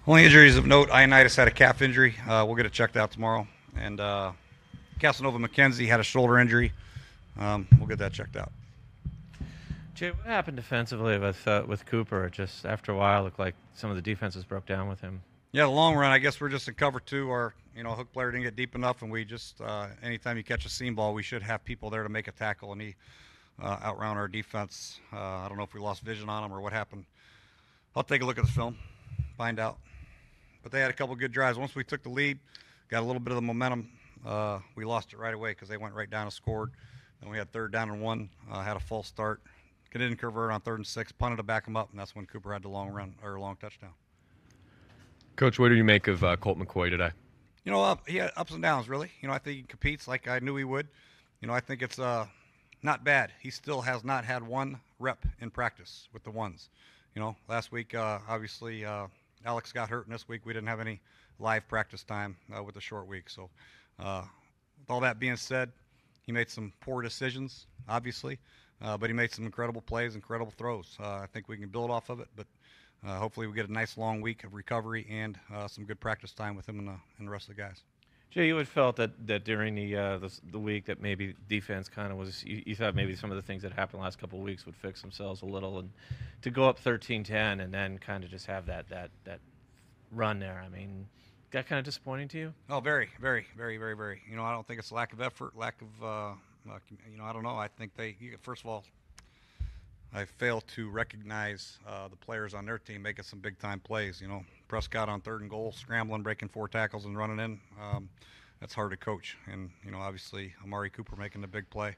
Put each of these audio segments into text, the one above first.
Only injuries of note, Ioannidis had a calf injury. We'll get it checked out tomorrow. And Casanova McKenzie had a shoulder injury. We'll get that checked out. Jay, what happened defensively with Cooper? Just after a while, it looked like some of the defenses broke down with him. Yeah, the long run, I guess we're just in cover two. Our hook player didn't get deep enough, and we just anytime you catch a seam ball, we should have people there to make a tackle, and he outround our defense. I don't know if we lost vision on him or what happened. I'll take a look at the film, find out. But they had a couple good drives. Once we took the lead, got a little bit of the momentum. We lost it right away because they went right down and scored. Then we had 3rd down and 1, had a false start. Didn't convert on 3rd and 6, punted to back him up, and that's when Cooper had the long run or long touchdown. Coach, what do you make of Colt McCoy today? He had ups and downs, really. I think he competes like I knew he would. I think it's not bad. He still has not had one rep in practice with the ones. Last week, obviously, Alex got hurt, and this week we didn't have any live practice time with a short week. So with all that being said, he made some poor decisions, obviously, but he made some incredible plays, incredible throws. I think we can build off of it, but hopefully we get a nice long week of recovery and some good practice time with him and the rest of the guys. Jay, you had felt that during the week that maybe defense kind of was. You thought maybe some of the things that happened the last couple of weeks would fix themselves a little, and to go up 13-10 and then kind of just have that run there. I mean, that kind of disappointing to you? Oh, very, very, very, very, very. I don't think it's lack of effort, lack of I don't know. I think first of all, I fail to recognize the players on their team making some big-time plays. Prescott on 3rd and goal, scrambling, breaking 4 tackles and running in. That's hard to coach. And, obviously, Amari Cooper making the big play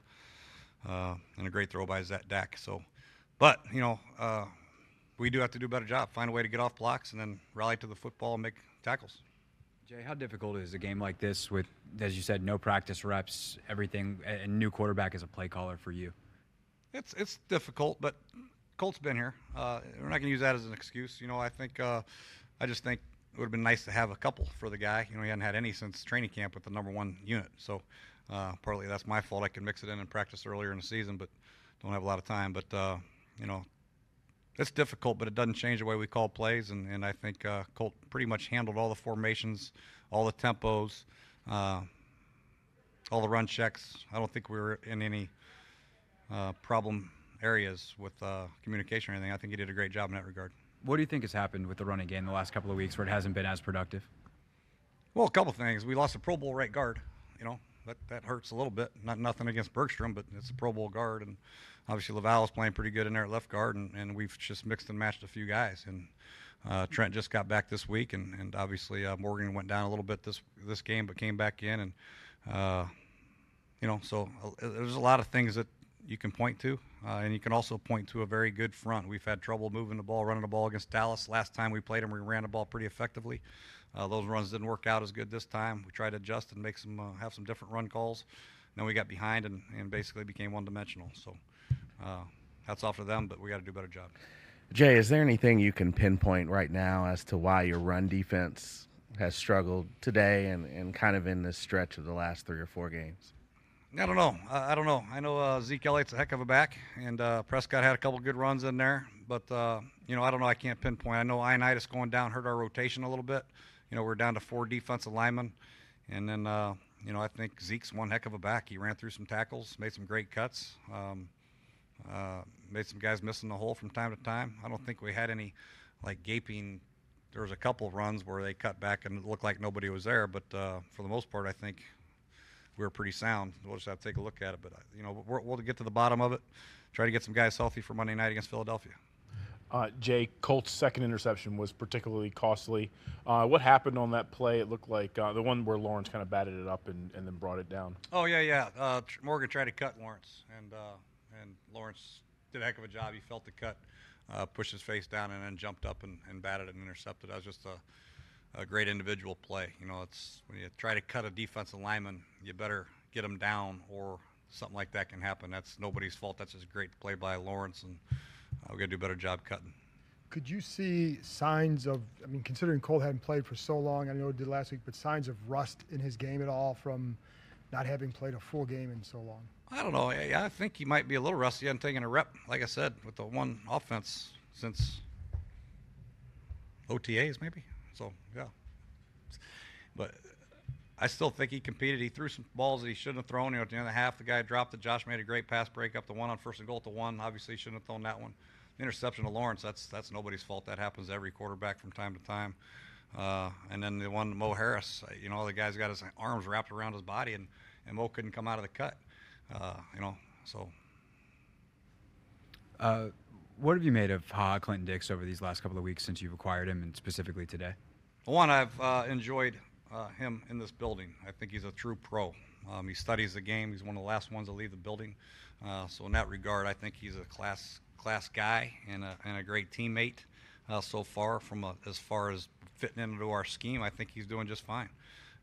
and a great throw by Dak. So, but, we do have to do a better job. Find a way to get off blocks and then rally to the football and make tackles. Jay, how difficult is a game like this with, as you said, no practice reps, everything, a new quarterback as a play caller for you? It's difficult, but Colt's been here. We're not going to use that as an excuse. I just think it would have been nice to have a couple for the guy. He hadn't had any since training camp with the number 1 unit. So partly that's my fault. I could mix it in and practice earlier in the season, but don't have a lot of time. But, it's difficult, but it doesn't change the way we call plays. And I think Colt pretty much handled all the formations, all the tempos, all the run checks. I don't think we were in any problem areas with communication or anything. I think he did a great job in that regard. What do you think has happened with the running game the last couple of weeks where it hasn't been as productive? Well, a couple things. We lost a Pro Bowl right guard. That hurts a little bit. Nothing against Bergstrom, but it's a Pro Bowl guard, and obviously Laval is playing pretty good in there at left guard, and we've just mixed and matched a few guys. And Trent just got back this week, and obviously Morgan went down a little bit this game, but came back in, and so there's a lot of things that you can point to, and you can also point to a very good front. We've had trouble moving the ball, running the ball against Dallas. Last time we played them, we ran the ball pretty effectively. Those runs didn't work out as good this time. We tried to adjust and make have some different run calls. Then we got behind and basically became one-dimensional. So hats off to them, but we got to do a better job. Jay, is there anything you can pinpoint right now as to why your run defense has struggled today and kind of in this stretch of the last 3 or 4 games? I don't know. I don't know. I know Zeke Elliott's a heck of a back, and Prescott had a couple good runs in there. But, I don't know. I can't pinpoint. I know Ioannidis going down hurt our rotation a little bit. We're down to 4 defensive linemen. And then, I think Zeke's one heck of a back. He ran through some tackles, made some great cuts, made some guys miss in the hole from time to time. I don't think we had any, gaping. There was a couple of runs where they cut back and it looked like nobody was there. But for the most part, I think we were pretty sound. We'll just have to take a look at it. But, we'll get to the bottom of it, try to get some guys healthy for Monday night against Philadelphia. Jay, Colt's second interception was particularly costly. What happened on that play? It looked like the one where Lawrence kind of batted it up and then brought it down. Oh, yeah. Morgan tried to cut Lawrence, and Lawrence did a heck of a job. He felt the cut, pushed his face down, and then jumped up and batted it and intercepted. That was just a great individual play. It's when you try to cut a defensive lineman, you better get him down or something like that can happen. That's nobody's fault. That's just a great play by Lawrence, and we got to do a better job cutting. Could you see signs of, considering Cole hadn't played for so long, I know he did last week, but signs of rust in his game at all from not having played a full game in so long? I don't know. I think he might be a little rusty. He hasn't taken a rep, like I said, with the one offense since OTAs maybe. So yeah, but I still think he competed. He threw some balls that he shouldn't have thrown. At the end of the half, the guy dropped it. Josh made a great pass break up the one on 1st and goal at the 1. Obviously, he shouldn't have thrown that one. The interception to Lawrence, that's nobody's fault. That happens to every quarterback from time to time. And then the one to Mo Harris, the guy's got his arms wrapped around his body, and Mo couldn't come out of the cut. So. What have you made of Clinton Dix over these last couple of weeks since you've acquired him, and specifically today? One, I've enjoyed him in this building. I think he's a true pro. He studies the game. He's one of the last ones to leave the building. So in that regard, I think he's a class guy and a great teammate so far. As far as fitting into our scheme, I think he's doing just fine.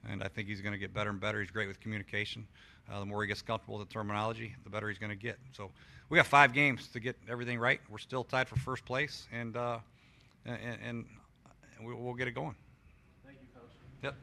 And I think he's going to get better and better. He's great with communication. The more he gets comfortable with the terminology, the better he's going to get. So we got 5 games to get everything right. We're still tied for first place, and we'll get it going. Thank you, Coach. Yep.